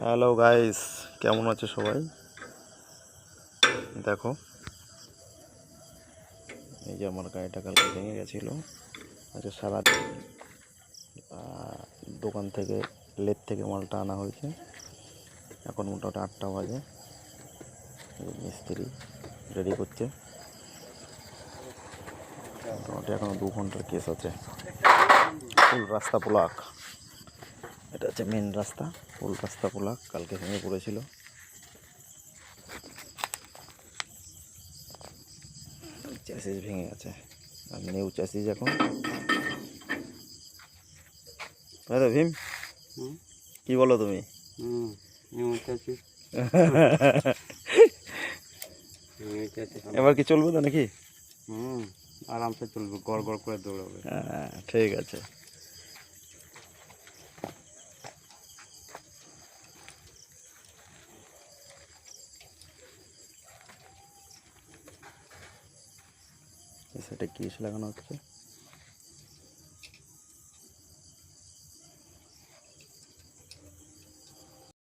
Hello guys, কেমন আছো সবাই? দেখো, এই যে আমার গাড়িটা কালকে ভেঙে গেছিলো। আচ্ছা, সারাদিন দোকান থেকে লেদ থেকে মালটা আনা হয়েছে। এখন মোটামুটি 8টা বাজে। মিস্ত্রি রেডি করছে। মোটামুটি এখনো 2 ঘন্টার কেস আছে। ফুল রাস্তা ব্লক। এটা হচ্ছে মেন রাস্তা, ফুল রাস্তা ব্লক। কালকে ভেঙে পড়েছিল। চ্যাসিস ভেঙে গেছে আর নিউ চ্যাসিস এখন। দাদা ভীম, কি বলো তুমি? এবার কি চলবে তো নাকি? আরামসে চলবে, গড় গড় করে দৌড়াবে। হ্যাঁ, ঠিক আছে। সেটা কি লাগানো হচ্ছে?